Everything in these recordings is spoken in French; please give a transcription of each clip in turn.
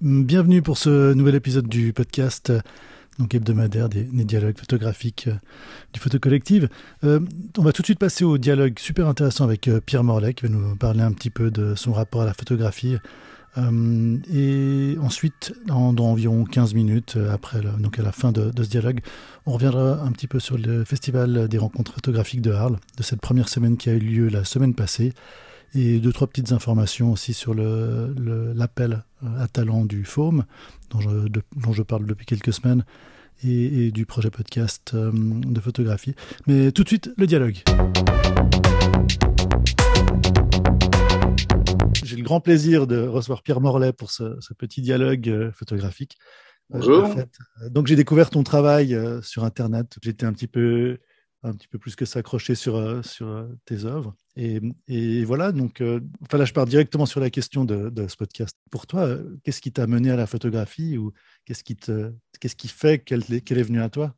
Bienvenue pour ce nouvel épisode du podcast donc hebdomadaire des dialogues photographiques du Photo Collective. On va tout de suite passer au dialogue super intéressant avec Pierre Morlaix qui va nous parler un petit peu de son rapport à la photographie. Et ensuite, dans environ 15 minutes, donc à la fin de ce dialogue, on reviendra un petit peu sur le Festival des rencontres photographiques de Arles, de cette première semaine qui a eu lieu la semaine passée. Et 2-3 petites informations aussi sur l'appel à talent du FOAM, dont je parle depuis quelques semaines, et du projet podcast de photographie. Mais tout de suite, le dialogue. J'ai le grand plaisir de recevoir Pierre Morlaix pour ce petit dialogue photographique. Bonjour. Donc j'ai découvert ton travail sur Internet. J'étais un petit peu plus que s'accrocher sur tes œuvres. Et voilà, donc là, je pars directement sur la question de ce podcast. Pour toi, qu'est-ce qui t'a mené à la photographie ou qu'est-ce qui fait qu'elle est venue à toi?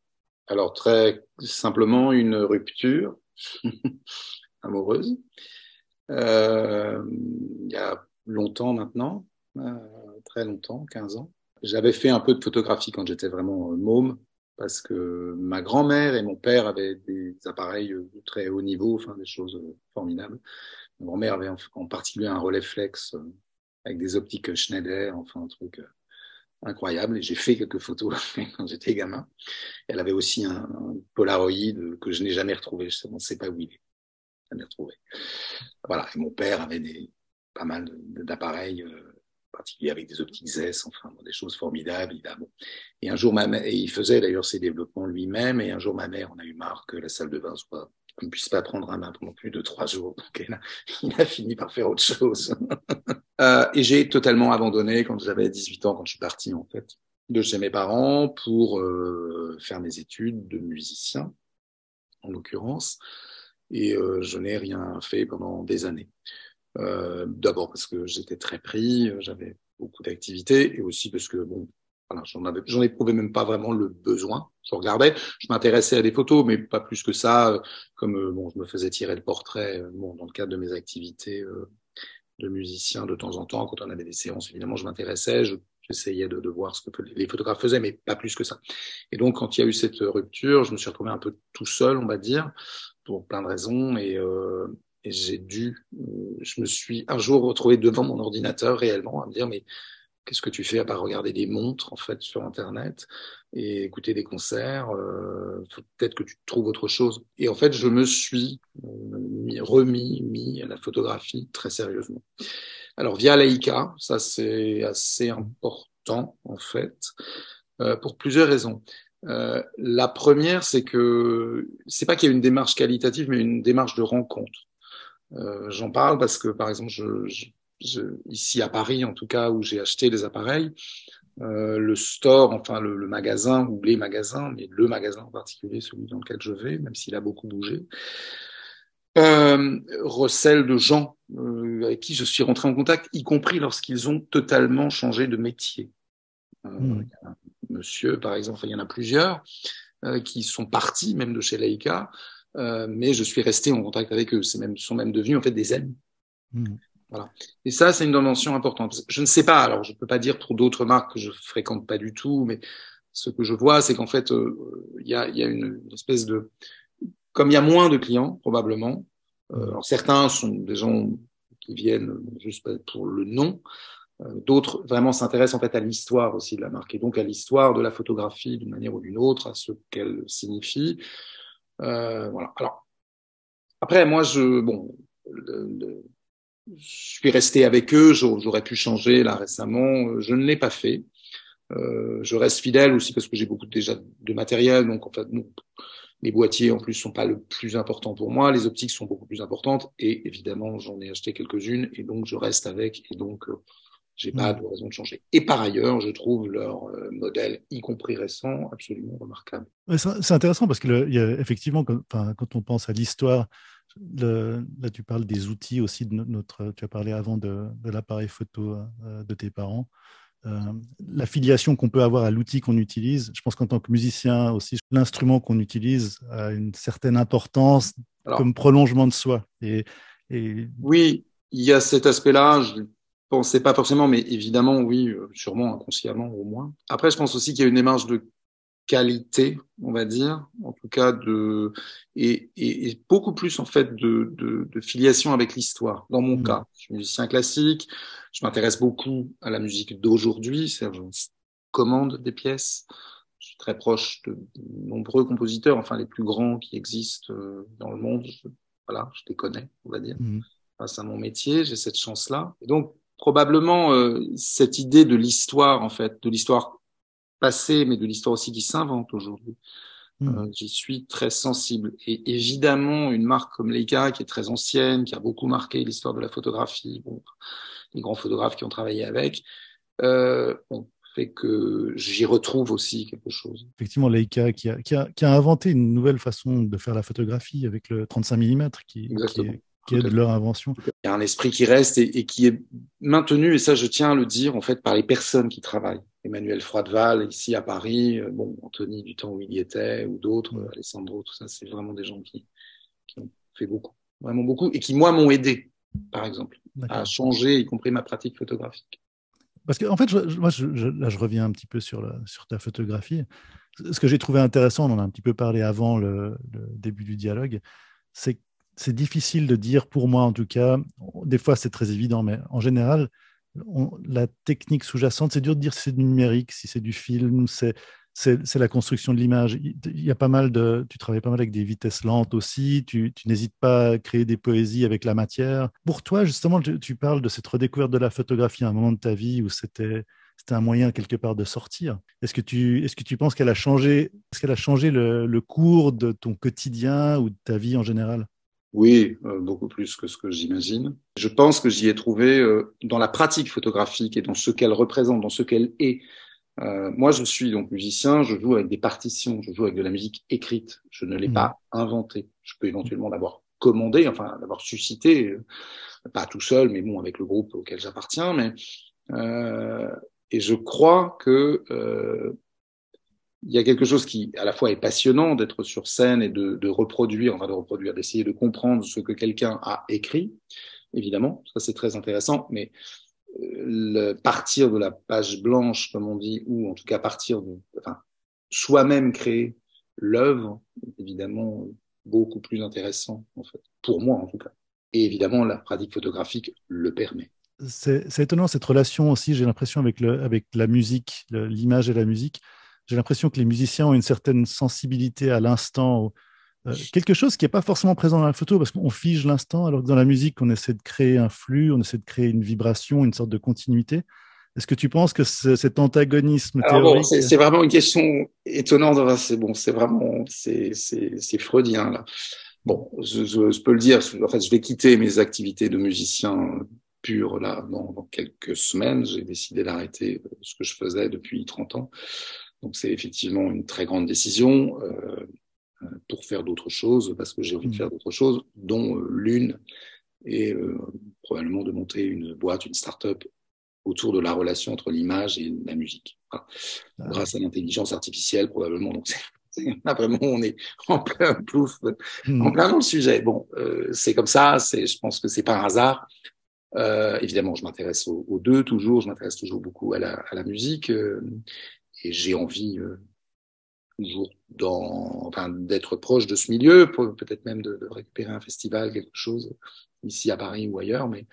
Alors, très simplement, une rupture amoureuse. Il y a longtemps maintenant, très longtemps, 15 ans. J'avais fait un peu de photographie quand j'étais vraiment môme, parce que ma grand-mère et mon père avaient des appareils de très haut niveau, enfin des choses formidables. Ma grand-mère avait en particulier un Rolleiflex avec des optiques Schneider, enfin un truc incroyable. Et j'ai fait quelques photos quand j'étais gamin. Elle avait aussi un Polaroid que je n'ai jamais retrouvé. Je ne sais pas où il est. Jamais retrouvé. Voilà. Et mon père avait pas mal d'appareils particuliers avec des optiques ZESS, enfin des choses formidables. Et un jour, il faisait d'ailleurs ses développements lui-même. Et un jour, ma mère en a eu marre que la salle de bain ne puisse pas prendre un bain pendant plus de 3 jours. Donc, il a fini par faire autre chose. Et j'ai totalement abandonné quand j'avais 18 ans, quand je suis parti en fait de chez mes parents pour faire mes études de musicien, en l'occurrence. Et je n'ai rien fait pendant des années. D'abord parce que j'étais très pris, j'avais beaucoup d'activités, et aussi parce que voilà, j'en éprouvais même pas vraiment le besoin. Je regardais, je m'intéressais à des photos, mais pas plus que ça. Comme je me faisais tirer le portrait dans le cadre de mes activités de musicien de temps en temps. Quand on avait des séances, évidemment, je m'intéressais, j'essayais de voir ce que les photographes faisaient, mais pas plus que ça. Et donc, quand il y a eu cette rupture, je me suis retrouvé un peu tout seul, on va dire, pour plein de raisons, et je me suis un jour retrouvé devant mon ordinateur réellement à me dire, mais qu'est-ce que tu fais à part regarder des montres en fait sur Internet et écouter des concerts, faut peut-être que tu trouves autre chose. Et en fait, je me suis mis à la photographie très sérieusement. Alors via Leica, ça c'est assez important en fait, pour plusieurs raisons. La première, c'est que c'est pas qu'il y a une démarche qualitative, mais une démarche de rencontre. J'en parle parce que, par exemple, ici à Paris, en tout cas, où j'ai acheté les appareils, le store, enfin le magasin ou les magasins, mais le magasin en particulier, celui dans lequel je vais, même s'il a beaucoup bougé, recèle de gens avec qui je suis rentré en contact, y compris lorsqu'ils ont totalement changé de métier. Il y a un monsieur, par exemple, il y en a plusieurs qui sont partis même de chez Leica, mais je suis resté en contact avec eux. Sont même devenus en fait des amis. Voilà. Et ça, c'est une dimension importante. Je ne sais pas, alors je ne peux pas dire pour d'autres marques que je fréquente pas du tout, mais ce que je vois, c'est qu'en fait, il y a une espèce de... Comme il y a moins de clients, probablement, alors certains sont des gens qui viennent juste pour le nom, d'autres vraiment s'intéressent en fait à l'histoire aussi de la marque, et donc à l'histoire de la photographie d'une manière ou d'une autre, à ce qu'elle signifie. Voilà. Alors, après, moi, je suis resté avec eux, j'aurais pu changer là récemment, je ne l'ai pas fait. Je reste fidèle aussi parce que j'ai beaucoup déjà de matériel, donc en fait, les boîtiers en plus sont pas le plus important pour moi, les optiques sont beaucoup plus importantes, et évidemment, j'en ai acheté quelques-unes, et donc je reste avec, et donc j'ai pas de raison de changer. Et par ailleurs, je trouve leur modèle, y compris récent, absolument remarquable. Ouais, c'est intéressant parce que il y a effectivement, quand on pense à l'histoire, là tu parles des outils aussi de tu as parlé avant de l'appareil photo de tes parents. La filiation qu'on peut avoir à l'outil qu'on utilise, je pense qu'en tant que musicien aussi, l'instrument qu'on utilise a une certaine importance Alors, comme prolongement de soi. oui, il y a cet aspect-là. pensais pas forcément, mais évidemment, oui, sûrement inconsciemment au moins. Après, je pense aussi qu'il y a une démarche de qualité, on va dire, en tout cas et beaucoup plus en fait de filiation avec l'histoire. Dans mon cas, je suis musicien classique, je m'intéresse beaucoup à la musique d'aujourd'hui, c'est-à-dire je commande des pièces. Je suis très proche de nombreux compositeurs, enfin les plus grands qui existent dans le monde. Voilà, je les connais, on va dire. Grâce à mon métier, j'ai cette chance-là. Et donc probablement cette idée de l'histoire, en fait, de l'histoire passée, mais de l'histoire aussi qui s'invente aujourd'hui. J'y suis très sensible. Et évidemment, une marque comme Leica, qui est très ancienne, qui a beaucoup marqué l'histoire de la photographie, bon, les grands photographes qui ont travaillé avec, bon, fait que j'y retrouve aussi quelque chose. Effectivement, Leica qui a inventé une nouvelle façon de faire la photographie avec le 35 mm qui est de leur invention. Il y a un esprit qui reste et qui est maintenu, et ça je tiens à le dire, en fait, par les personnes qui travaillent. Emmanuel Froideval, ici à Paris, bon, Anthony du temps où il y était, ou d'autres, Alessandro, tout ça, c'est vraiment des gens qui ont fait beaucoup, vraiment beaucoup, et qui, moi, m'ont aidé, par exemple, à changer, y compris ma pratique photographique. Parce qu'en fait, là, je reviens un petit peu sur ta photographie. Ce que j'ai trouvé intéressant, on en a un petit peu parlé avant le début du dialogue, c'est difficile de dire, pour moi en tout cas, des fois c'est très évident, mais en général, la technique sous-jacente, c'est dur de dire si c'est du numérique, si c'est du film, c'est la construction de l'image. Il y a pas mal tu travailles pas mal avec des vitesses lentes aussi, tu n'hésites pas à créer des poésies avec la matière. Pour toi, justement, tu parles de cette redécouverte de la photographie à un moment de ta vie où c'était un moyen quelque part de sortir. Est-ce que tu penses qu'elle a changé, le cours de ton quotidien ou de ta vie en général? Oui, beaucoup plus que ce que j'imagine. Je pense que j'y ai trouvé dans la pratique photographique et dans ce qu'elle représente, dans ce qu'elle est. Moi, je suis donc musicien, je joue avec des partitions, je joue avec de la musique écrite. Je ne l'ai pas inventée. Je peux éventuellement l'avoir commandée, enfin l'avoir suscité, pas tout seul, mais bon, avec le groupe auquel j'appartiens. Et je crois que il y a quelque chose qui, à la fois, est passionnant d'être sur scène et de reproduire, d'essayer de comprendre ce que quelqu'un a écrit. Évidemment, ça c'est très intéressant, mais partir de la page blanche, comme on dit, ou en tout cas soi-même créer l'œuvre, est évidemment beaucoup plus intéressant, en fait, pour moi en tout cas. Et évidemment, la pratique photographique le permet. C'est étonnant cette relation aussi, j'ai l'impression, avec la musique, l'image et la musique. J'ai l'impression que les musiciens ont une certaine sensibilité à l'instant, quelque chose qui n'est pas forcément présent dans la photo parce qu'on fige l'instant, alors que dans la musique, on essaie de créer un flux, on essaie de créer une vibration, une sorte de continuité. Est-ce que tu penses que cet antagonisme théorique... c'est vraiment une question étonnante. C'est freudien là. Bon, je peux le dire. En fait, je vais quitter mes activités de musicien pur là dans quelques semaines. J'ai décidé d'arrêter ce que je faisais depuis 30 ans. Donc c'est effectivement une très grande décision pour faire d'autres choses, parce que j'ai envie de faire d'autres choses, dont l'une est probablement de monter une boîte, une start-up autour de la relation entre l'image et la musique. Voilà. Grâce à l'intelligence artificielle, probablement. Donc là, vraiment, on est en plein plouf, en plein dans le sujet. Bon, c'est comme ça. Je pense que c'est pas un hasard. Évidemment, je m'intéresse aux deux toujours. Je m'intéresse toujours beaucoup à la musique. Et j'ai envie toujours d'être proche de ce milieu, peut-être même de récupérer un festival, quelque chose, ici à Paris ou ailleurs, mais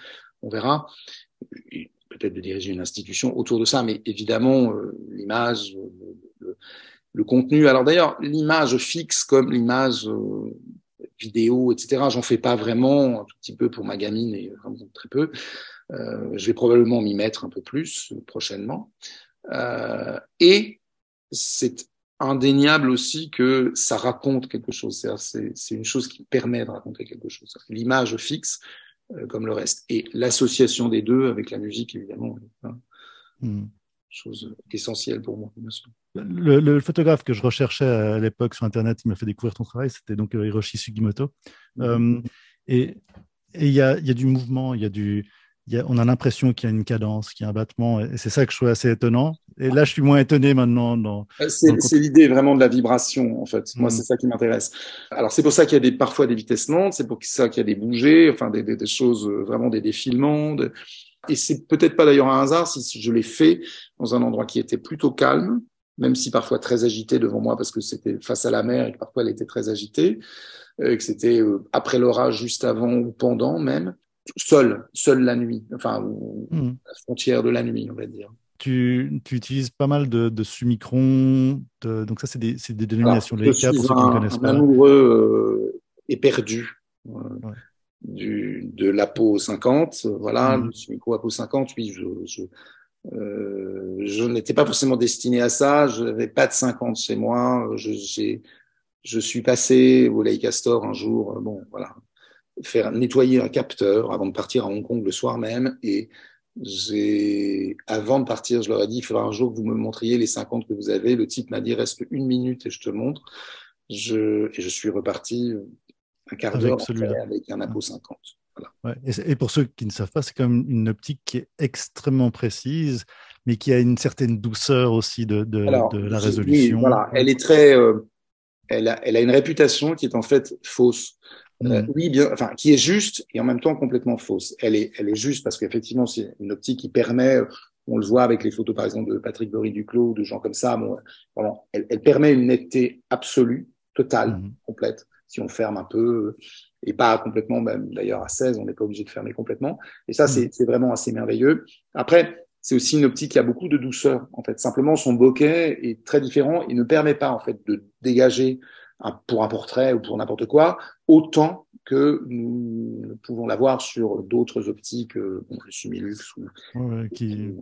on verra. Et peut-être de diriger une institution autour de ça, mais évidemment, l'image, le contenu. Alors d'ailleurs, l'image fixe comme l'image vidéo, etc., j'en fais pas vraiment, un tout petit peu pour ma gamine et vraiment très peu. Je vais probablement m'y mettre un peu plus prochainement. Et c'est indéniable aussi que ça raconte quelque chose. C'est une chose qui permet de raconter quelque chose. L'image fixe, comme le reste. Et l'association des deux avec la musique, évidemment, chose essentielle pour moi, bien sûr. Le photographe que je recherchais à l'époque sur Internet, il m'a fait découvrir ton travail, c'était donc Hiroshi Sugimoto. Et il y a du mouvement, on a l'impression qu'il y a une cadence, qu'il y a un battement, et c'est ça que je trouve assez étonnant. Et là, je suis moins étonné maintenant. C'est l'idée vraiment de la vibration, en fait. Moi, c'est ça qui m'intéresse. Alors, c'est pour ça qu'il y a parfois des vitesses lentes, c'est pour ça qu'il y a des bougées, enfin des choses, vraiment des défilements. et c'est peut-être pas d'ailleurs un hasard si je l'ai fait dans un endroit qui était plutôt calme, même si parfois très agité devant moi parce que c'était face à la mer et que parfois elle était très agitée, que c'était après l'orage, juste avant ou pendant même, seul la nuit, enfin, la frontière de la nuit, on va dire. Tu utilises pas mal de Summicron, donc ça c'est des Voilà. dénominations Je Leica suis pour ceux qui ne connaissent un pas. amoureux éperdu Ouais. de l'Apo 50. Voilà, le Mhm. Sumico Apo 50, oui, je n'étais pas forcément destiné à ça. Je n'avais pas de 50 chez moi. Je suis passé au Leica Store un jour, bon, voilà, faire nettoyer un capteur avant de partir à Hong Kong le soir même. Et avant de partir, je leur ai dit, il faudra un jour que vous me montriez les 50 que vous avez. Le type m'a dit, reste 1 minute et je te montre. Et je suis reparti un quart d'heure Avec celui-là. après avec un Ouais. Apo 50. Voilà. Ouais. Et pour ceux qui ne savent pas, c'est quand même une optique qui est extrêmement précise, mais qui a une certaine douceur aussi de Alors, la oui, résolution. voilà, elle est très, elle a une réputation qui est en fait fausse. Mhm. Oui, bien, enfin, qui est juste et en même temps complètement fausse. Elle est juste parce qu'effectivement, c'est une optique qui permet, on le voit avec les photos par exemple de Patrick Bory Duclos, de gens comme ça, bon, voilà, elle permet une netteté absolue, totale, Mhm. complète, si on ferme un peu, et pas complètement, même d'ailleurs à 16, on n'est pas obligé de fermer complètement. Et ça, Mhm. c'est vraiment assez merveilleux. Après, c'est aussi une optique qui a beaucoup de douceur, en fait. Simplement, son bokeh est très différent et ne permet pas, en fait, de dégager pour un portrait ou pour n'importe quoi, autant que nous pouvons l'avoir sur d'autres optiques, bon, le Sumilux Ouais,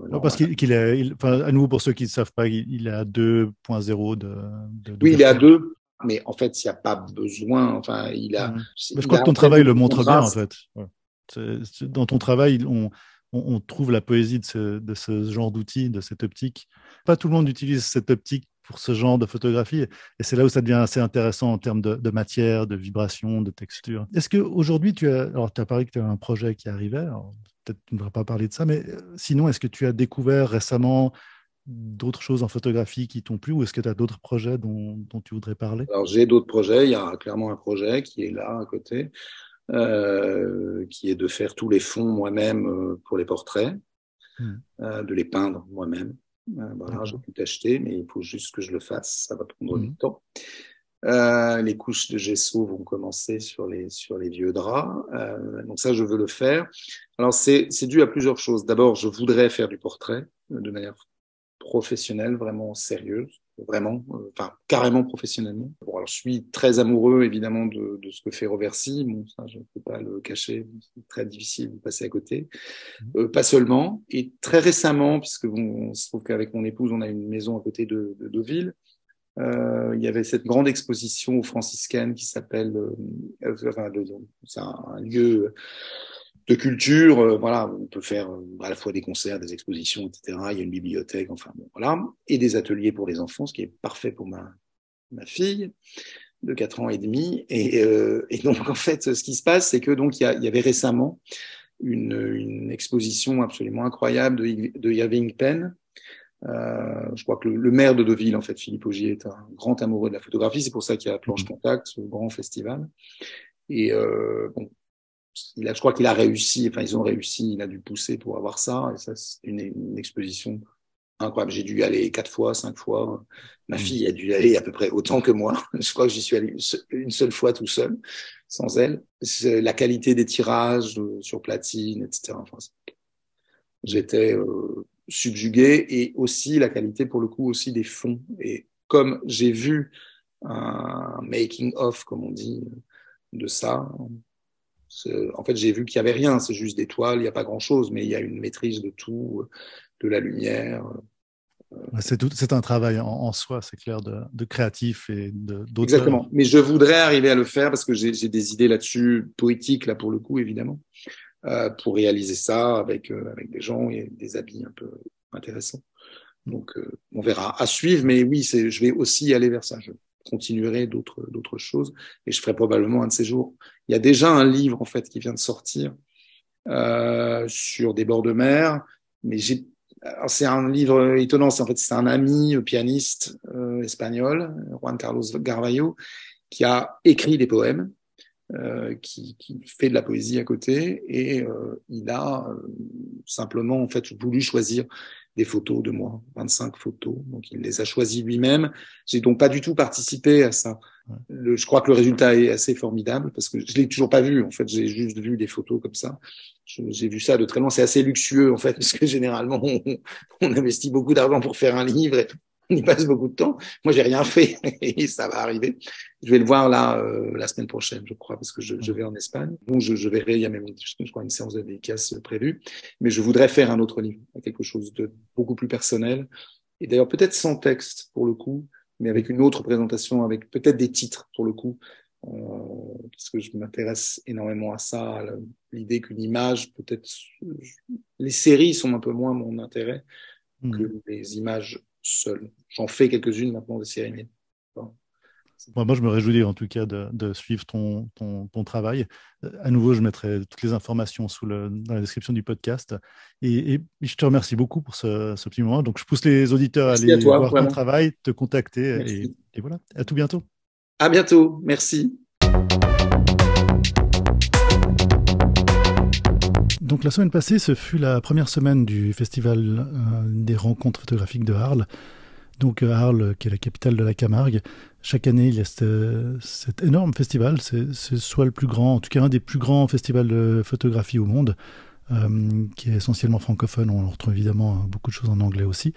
non, parce voilà. enfin, à nouveau, pour ceux qui ne savent pas, il a 2.0 Oui, il est à d'ouverture. 2, mais en fait, il n'y a pas besoin. Enfin, Mhm. Mais je il crois a que un ton très travail le joli montre bien, en contraste. fait. Ouais. Dans ton travail, on trouve la poésie de ce genre d'outil, de cette optique. Pas tout le monde utilise cette optique pour ce genre de photographie, et c'est là où ça devient assez intéressant en termes de matière, de vibration, de texture. Est-ce qu'aujourd'hui, alors tu as parlé que tu as un projet qui arrivait, alors peut-être tu ne devrais pas parler de ça, mais sinon, est-ce que tu as découvert récemment d'autres choses en photographie qui t'ont plu, ou est-ce que tu as d'autres projets dont tu voudrais parler? Alors, j'ai d'autres projets. Il y a clairement un projet qui est là à côté, qui est de faire tous les fonds moi-même pour les portraits, Hmm. de les peindre moi-même. Voilà, j'ai D'accord. pu t'acheter, mais il faut juste que je le fasse. Ça va prendre du Hmm. temps. Les couches de gesso vont commencer sur les vieux draps. Donc ça, je veux le faire. Alors, c'est dû à plusieurs choses. D'abord, je voudrais faire du portrait de manière professionnelle, vraiment sérieuse, vraiment, enfin, carrément professionnellement. Bon, alors, je suis très amoureux, évidemment, de ce que fait Roversi. Bon, ça, je ne peux pas le cacher. C'est très difficile de passer à côté. Pas seulement. Et très récemment, puisque bon, il se trouve qu'avec mon épouse, on a une maison à côté de Deauville, il y avait cette grande exposition aux franciscaines qui s'appelle, enfin, c'est un lieu de culture, voilà, on peut faire à la fois des concerts, des expositions, etc. Il y a une bibliothèque, enfin bon, voilà, et des ateliers pour les enfants, ce qui est parfait pour ma fille de 4 ans et demi. Et donc en fait, ce qui se passe, c'est que donc il y avait récemment une exposition absolument incroyable de Irving Penn. Je crois que le maire de Deauville, en fait, Philippe Augier, est un grand amoureux de la photographie. C'est pour ça qu'il y a Planche Hmm. Contact, ce grand festival. Et bon, je crois qu'il a réussi, enfin, ils ont réussi, il a dû pousser pour avoir ça. Et ça, c'est une exposition incroyable. J'ai dû y aller 4 fois, 5 fois. Ma Hmm. fille a dû y aller à peu près autant que moi. Je crois que j'y suis allé une seule fois tout seul, sans elle. La qualité des tirages sur platine, etc. Enfin, j'étais subjugué, et aussi la qualité pour le coup aussi des fonds. Et comme j'ai vu un making of, comme on dit, de ça, en fait j'ai vu qu'il y avait rien, c'est juste des toiles, il n'y a pas grand chose, mais il y a une maîtrise de tout, de la lumière. Ouais, c'est un travail en soi, c'est clair, de créatif et Exactement. d'auteur. Mais je voudrais arriver à le faire parce que j'ai des idées là-dessus, poétiques là pour le coup évidemment, pour réaliser ça avec des gens et des habits un peu intéressants. Donc, on verra. À suivre, mais oui, je vais aussi aller vers ça. Je continuerai d'autres choses et je ferai probablement un de ces jours. Il y a déjà un livre, en fait, qui vient de sortir sur des bords de mer, mais c'est un livre étonnant. En fait, c'est un ami pianiste espagnol, Juan Carlos Garvallo, qui a écrit des poèmes, qui fait de la poésie à côté, et il a simplement, en fait, voulu choisir des photos de moi, 25 photos. Donc, il les a choisies lui-même. J'ai donc pas du tout participé à ça. Je crois que le résultat est assez formidable parce que je l'ai toujours pas vu. En fait, j'ai juste vu des photos comme ça. J'ai vu ça de très loin. C'est assez luxueux, en fait, parce que généralement, on investit beaucoup d'argent pour faire un livre et on y passe beaucoup de temps. Moi, j'ai rien fait et ça va arriver. Je vais le voir là la semaine prochaine, je crois, parce que je vais en Espagne. Donc, je verrai. Il y a même, je crois, une séance de dédicace prévue. Mais je voudrais faire un autre livre, quelque chose de beaucoup plus personnel. Et d'ailleurs, peut-être sans texte pour le coup, mais avec une autre présentation, avec peut-être des titres pour le coup, parce que je m'intéresse énormément à ça, à l'idée qu'une image, peut-être, les séries sont un peu moins mon intérêt que les images seules. J'en fais quelques-unes maintenant de séries, mais bon. Moi, je me réjouis en tout cas de suivre ton travail. À nouveau, je mettrai toutes les informations dans la description du podcast. Et je te remercie beaucoup pour ce petit moment. Donc, je pousse les auditeurs à Merci à aller toi, voir ton vraiment. travail, te contacter. Merci. Et voilà, à tout bientôt. À bientôt. Merci. Donc la semaine passée, ce fut la première semaine du festival des rencontres photographiques de Arles. Donc Arles, qui est la capitale de la Camargue, chaque année il y a cet énorme festival. C'est soit le plus grand, en tout cas un des plus grands festivals de photographie au monde, qui est essentiellement francophone. On retrouve évidemment beaucoup de choses en anglais aussi.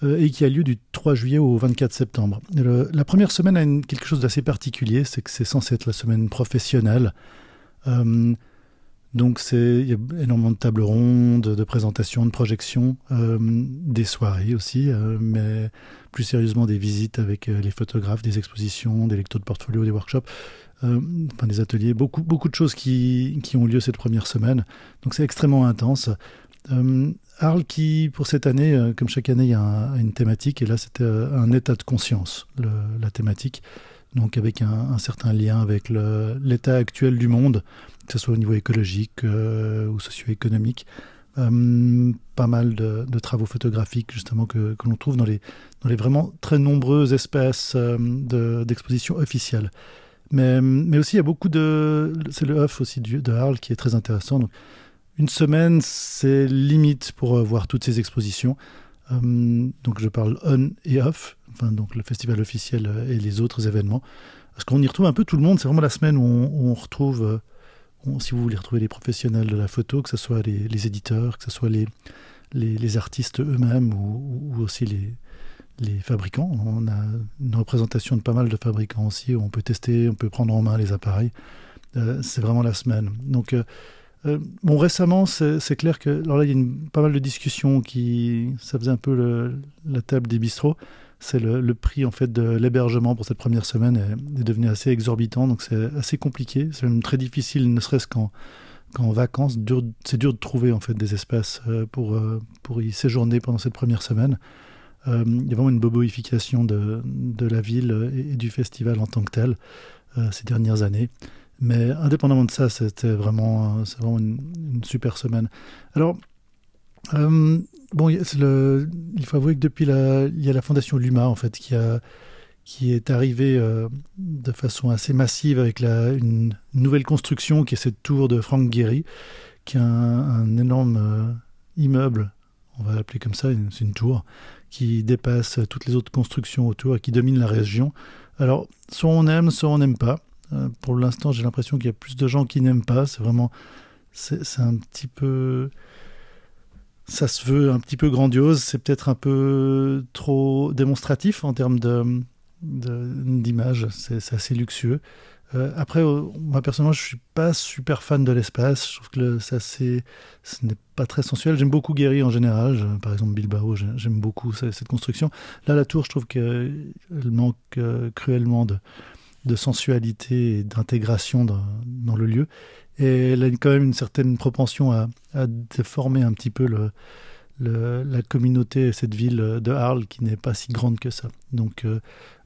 Et qui a lieu du 3 juillet au 24 septembre. La première semaine a quelque chose d'assez particulier, c'est que c'est censé être la semaine professionnelle. Donc il y a énormément de tables rondes, de présentations, de projections, des soirées aussi, mais plus sérieusement des visites avec les photographes, des expositions, des lectures de portfolio, des workshops, des ateliers, beaucoup de choses qui ont lieu cette première semaine. Donc c'est extrêmement intense. Arles qui, pour cette année, comme chaque année, il y a une thématique, et là c'était un état de conscience, la thématique, donc avec un certain lien avec l'état actuel du monde, que ce soit au niveau écologique ou socio-économique. Pas mal de travaux photographiques justement que l'on trouve dans les vraiment très nombreux espaces d'exposition officielle. Mais aussi il y a beaucoup c'est le œuf aussi de Arles qui est très intéressant. Donc, une semaine, c'est limite pour voir toutes ces expositions. Donc je parle on et off, donc le festival officiel et les autres événements. Parce qu'on y retrouve un peu tout le monde. C'est vraiment la semaine où on retrouve, si vous voulez retrouver les professionnels de la photo, que ce soit les éditeurs, que ce soit les artistes eux-mêmes ou aussi les fabricants. On a une représentation de pas mal de fabricants aussi, où on peut tester, on peut prendre en main les appareils. C'est vraiment la semaine. Donc récemment, c'est clair que alors là, il y a pas mal de discussions ça faisait un peu la table des bistrots. C'est le prix en fait de l'hébergement pour cette première semaine est devenu assez exorbitant, donc c'est assez compliqué. C'est même très difficile, ne serait-ce qu'en vacances. C'est dur de trouver en fait des espaces pour y séjourner pendant cette première semaine. Il y a vraiment une boboification de la ville et du festival en tant que tel ces dernières années. Mais indépendamment de ça, c'est vraiment une super semaine. Alors, il faut avouer que depuis il y a la fondation Luma en fait qui est arrivée de façon assez massive avec une nouvelle construction qui est cette tour de Frank Gehry, qui est un énorme immeuble, on va l'appeler comme ça, c'est une tour qui dépasse toutes les autres constructions autour et qui domine la région. Alors, soit on aime, soit on n'aime pas. Pour l'instant, j'ai l'impression qu'il y a plus de gens qui n'aiment pas. C'est un petit peu, ça se veut un petit peu grandiose. C'est peut-être un peu trop démonstratif en termes d'image. C'est assez luxueux. Après, moi personnellement, je suis pas super fan de l'espace. Je trouve que ce n'est pas très sensuel. J'aime beaucoup Gehry en général. Par exemple, Bilbao, j'aime beaucoup cette construction. Là, la tour, je trouve qu'elle manque cruellement de sensualité et d'intégration dans le lieu. Et elle a quand même une certaine propension à déformer un petit peu la communauté, cette ville de Arles qui n'est pas si grande que ça. Donc,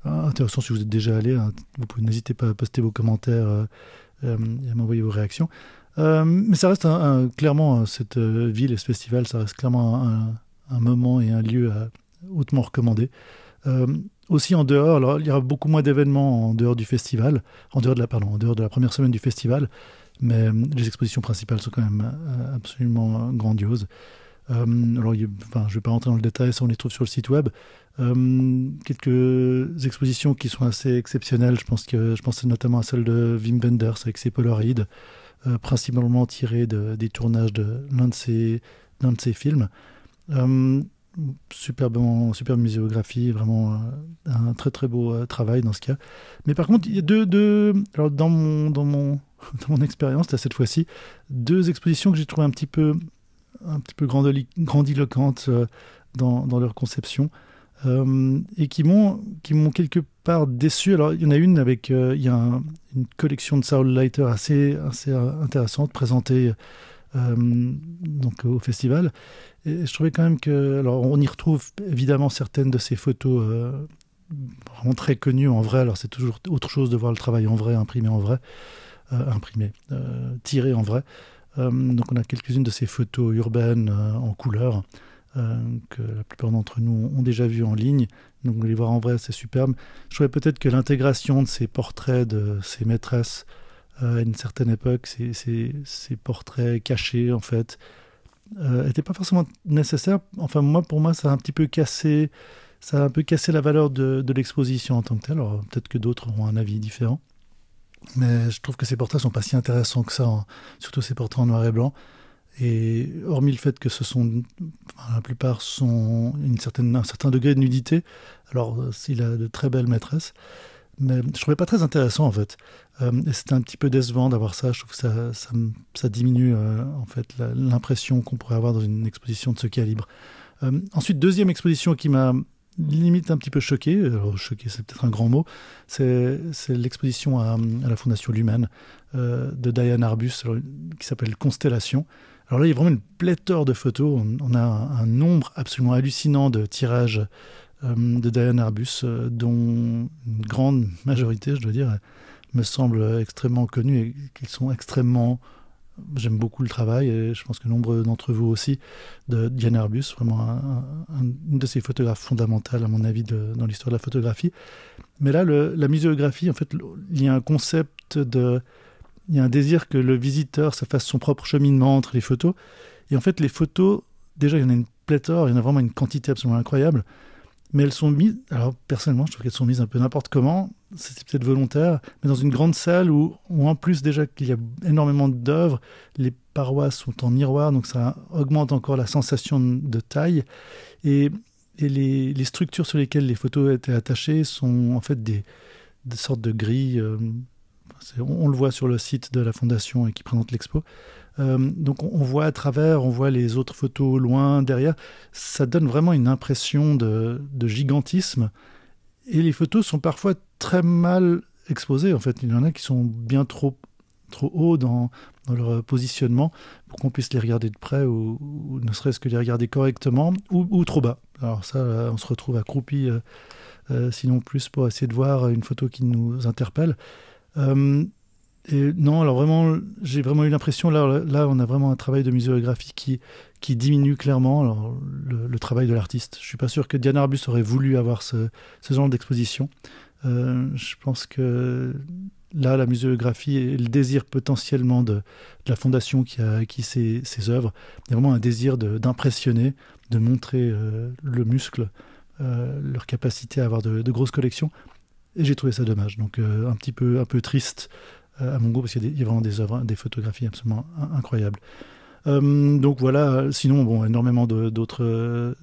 intéressant si vous êtes déjà allé. Vous pouvez n'hésiter pas à poster vos commentaires et à m'envoyer vos réactions. Mais ça reste clairement, cette ville et ce festival, ça reste clairement un moment et un lieu hautement recommandé. Aussi en dehors, alors il y aura beaucoup moins d'événements en dehors du festival, en dehors de la première semaine du festival, mais les expositions principales sont quand même absolument grandioses. Alors, enfin, je ne vais pas rentrer dans le détail, ça on les trouve sur le site web. Quelques expositions qui sont assez exceptionnelles. Je pense notamment à celle de Wim Wenders avec ses Polaroids, principalement tirées des tournages de l'un de ses films. Euh, superbe muséographie, vraiment un très très beau travail dans ce cas. Mais par contre, il y a alors dans mon expérience, là, cette fois-ci, deux expositions que j'ai trouvées un petit peu grandiloquentes dans leur conception et qui m'ont quelque part déçu. Alors, il y en a une avec il y a une collection de Saul Leiter assez intéressante présentée donc au festival. Et je trouvais quand même que, alors on y retrouve évidemment certaines de ces photos vraiment très connues en vrai. Alors c'est toujours autre chose de voir le travail en vrai, imprimé en vrai, tiré en vrai. Donc on a quelques-unes de ces photos urbaines en couleur que la plupart d'entre nous ont déjà vues en ligne. Donc les voir en vrai, c'est superbe. Je trouvais peut-être que l'intégration de ces portraits de ces maîtresses à une certaine époque, ces portraits cachés en fait, n'était pas forcément nécessaire. Enfin, pour moi, ça a un peu cassé la valeur de l'exposition en tant que telle. Alors, peut-être que d'autres auront un avis différent. Mais je trouve que ces portraits sont pas si intéressants que ça, hein. Surtout ces portraits en noir et blanc. Et hormis le fait que la plupart sont un certain degré de nudité, alors s'il a de très belles maîtresses, mais je trouvais pas très intéressant en fait. Et c'était un petit peu décevant d'avoir ça. Je trouve que ça diminue en fait l'impression qu'on pourrait avoir dans une exposition de ce calibre. Ensuite, deuxième exposition qui m'a limite un petit peu choqué, alors choqué c'est peut-être un grand mot, c'est l'exposition à la Fondation Lumen de Diane Arbus alors, qui s'appelle Constellation. Alors là, il y a vraiment une pléthore de photos. On a un nombre absolument hallucinant de tirages de Diane Arbus, dont une grande majorité, je dois dire, me semble extrêmement connue et qu'ils sont extrêmement... J'aime beaucoup le travail et je pense que nombre d'entre vous aussi, de Diane Arbus, vraiment une de ces photographes fondamentales, à mon avis, dans l'histoire de la photographie. Mais là, la muséographie, en fait, il y a un concept il y a un désir que le visiteur se fasse son propre cheminement entre les photos. Et en fait, les photos, déjà, il y en a une pléthore, il y en a vraiment une quantité absolument incroyable. Mais elles sont mises, alors personnellement, je trouve qu'elles sont mises un peu n'importe comment, c'est peut-être volontaire, mais dans une grande salle où en plus déjà qu'il y a énormément d'œuvres, les parois sont en miroir, donc ça augmente encore la sensation de taille. Et les structures sur lesquelles les photos étaient attachées sont en fait des sortes de grilles. On le voit sur le site de la Fondation et qui présente l'expo. Donc on voit à travers, on voit les autres photos loin, derrière. Ça donne vraiment une impression de gigantisme. Et les photos sont parfois très mal exposées. En fait, il y en a qui sont bien trop haut dans leur positionnement pour qu'on puisse les regarder de près ou ne serait-ce que les regarder correctement ou trop bas. Alors ça, on se retrouve accroupi, sinon plus, pour essayer de voir une photo qui nous interpelle. Et non, alors vraiment, j'ai vraiment eu l'impression, là, on a vraiment un travail de muséographie qui diminue clairement alors, le travail de l'artiste. Je suis pas sûr que Diane Arbus aurait voulu avoir ce genre d'exposition. Je pense que là, la muséographie et le désir potentiellement de la fondation qui a acquis ces œuvres, il y a vraiment un désir d'impressionner, de montrer le muscle, leur capacité à avoir de grosses collections. Et j'ai trouvé ça dommage, donc un peu triste à mon goût, parce qu'il y a vraiment des œuvres, des photographies absolument incroyables. Donc voilà, sinon, bon, énormément d'autres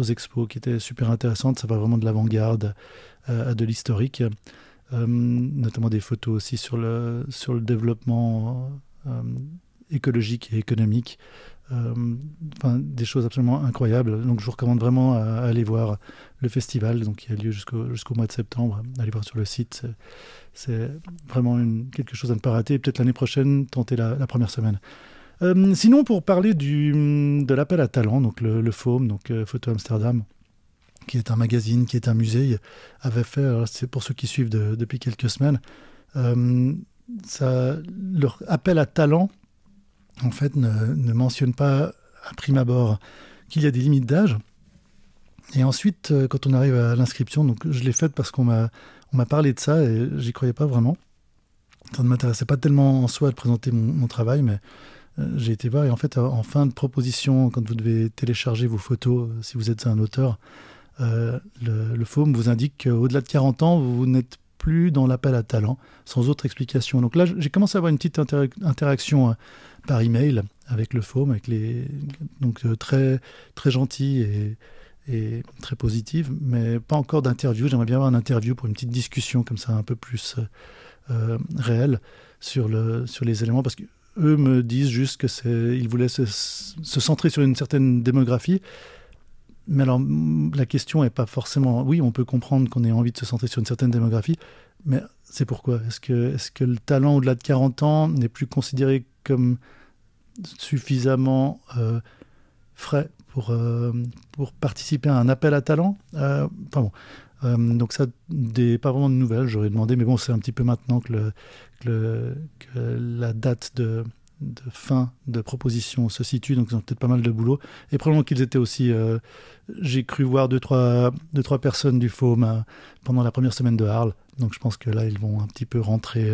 expos qui étaient super intéressantes. Ça va vraiment de l'avant-garde à de l'historique, notamment des photos aussi sur le développement écologique et économique. Enfin, des choses absolument incroyables. Donc je vous recommande vraiment à aller voir le festival donc, qui a lieu jusqu'au mois de septembre. Allez voir sur le site. C'est vraiment quelque chose à ne pas rater. Et peut-être l'année prochaine, tenter la première semaine. Sinon, pour parler de l'appel à talent, donc le FOAM, donc Photo Amsterdam, qui est un magazine, qui est un musée, avait fait, alors c'est pour ceux qui suivent depuis quelques semaines, leur appel à talent, en fait, ne mentionne pas à prime abord qu'il y a des limites d'âge. Et ensuite, quand on arrive à l'inscription, donc je l'ai faite parce qu'on m'a parlé de ça et j'y croyais pas vraiment. Ça ne m'intéressait pas tellement en soi de présenter mon travail, mais j'ai été voir et en fait, en fin de proposition, quand vous devez télécharger vos photos, si vous êtes un auteur, le forum vous indique qu'au-delà de 40 ans, vous n'êtes plus dans l'appel à talent, sans autre explication. Donc là, j'ai commencé à avoir une petite interaction par email avec le forum, donc très, très gentil et très positive, mais pas encore d'interview. J'aimerais bien avoir une interview pour une petite discussion comme ça, un peu plus réelle sur les éléments, parce qu'eux me disent juste qu'ils voulaient se centrer sur une certaine démographie. Mais alors, la question n'est pas forcément... Oui, on peut comprendre qu'on ait envie de se centrer sur une certaine démographie, mais c'est pourquoi ? Est-ce que le talent au-delà de 40 ans n'est plus considéré comme suffisamment frais pour participer à un appel à talent ? Enfin bon, donc ça, pas vraiment de nouvelles, j'aurais demandé, mais bon, c'est un petit peu maintenant que la date de fin de proposition se situe, donc ils ont peut-être pas mal de boulot. Et probablement qu'ils étaient aussi... j'ai cru voir deux, trois personnes du FOAM pendant la première semaine de Arles, donc je pense que là, ils vont un petit peu rentrer,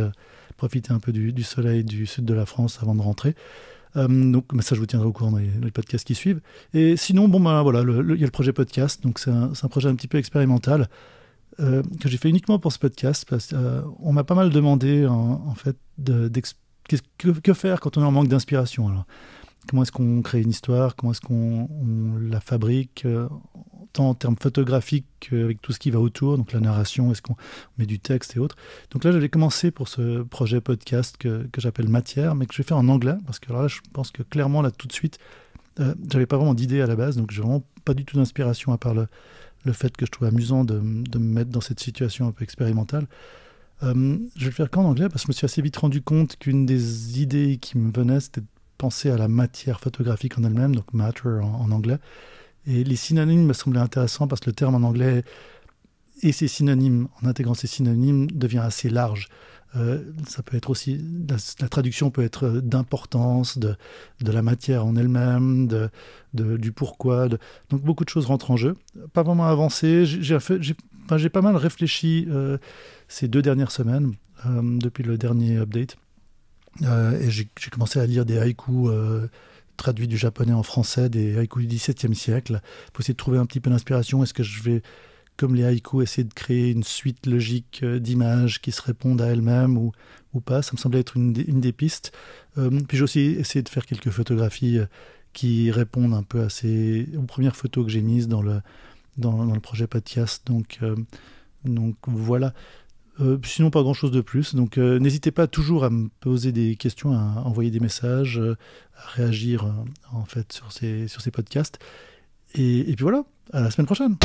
profiter un peu du soleil du sud de la France avant de rentrer. Donc, mais ça, je vous tiendrai au courant dans les podcasts qui suivent. Et sinon, bon, ben voilà, il y a le projet podcast, donc c'est un projet un petit peu expérimental que j'ai fait uniquement pour ce podcast, parce qu'on m'a pas mal demandé, en fait, que faire quand on est en manque d'inspiration. Alors, comment est-ce qu'on crée une histoire ? Comment est-ce qu'on la fabrique tant en termes photographiques qu'avec tout ce qui va autour, donc la narration, est-ce qu'on met du texte et autres. Donc là, j'avais commencé pour ce projet podcast que j'appelle Matière, mais que je vais faire en anglais, parce que alors là, je pense que clairement, là, tout de suite, j'avais pas vraiment d'idée à la base, donc j'ai vraiment pas du tout d'inspiration, à part le fait que je trouve amusant de me mettre dans cette situation un peu expérimentale. Je vais le faire qu'en anglais, parce que je me suis assez vite rendu compte qu'une des idées qui me venait, c'était de penser à la matière photographique en elle-même, donc matter en anglais. Et les synonymes me semblaient intéressants parce que le terme en anglais et ses synonymes, en intégrant ces synonymes, devient assez large. Ça peut être aussi, la traduction peut être d'importance, de la matière en elle-même, du pourquoi. Donc beaucoup de choses rentrent en jeu. Pas vraiment avancé. J'ai pas mal réfléchi ces 2 dernières semaines, depuis le dernier update. Et j'ai commencé à lire des haïkus traduits du japonais en français, des haïkus du XVIIe siècle, pour essayer de trouver un petit peu d'inspiration. Est-ce que je vais, comme les haïkus, essayer de créer une suite logique d'images qui se répondent à elles-mêmes ou pas ? Ça me semblait être une des pistes. Puis j'ai aussi essayé de faire quelques photographies qui répondent un peu aux premières photos que j'ai mises dans le projet podcast. Donc voilà. Sinon, pas grand-chose de plus. Donc, n'hésitez pas toujours à me poser des questions, à envoyer des messages, à réagir en fait sur ces podcasts. Et puis voilà, à la semaine prochaine.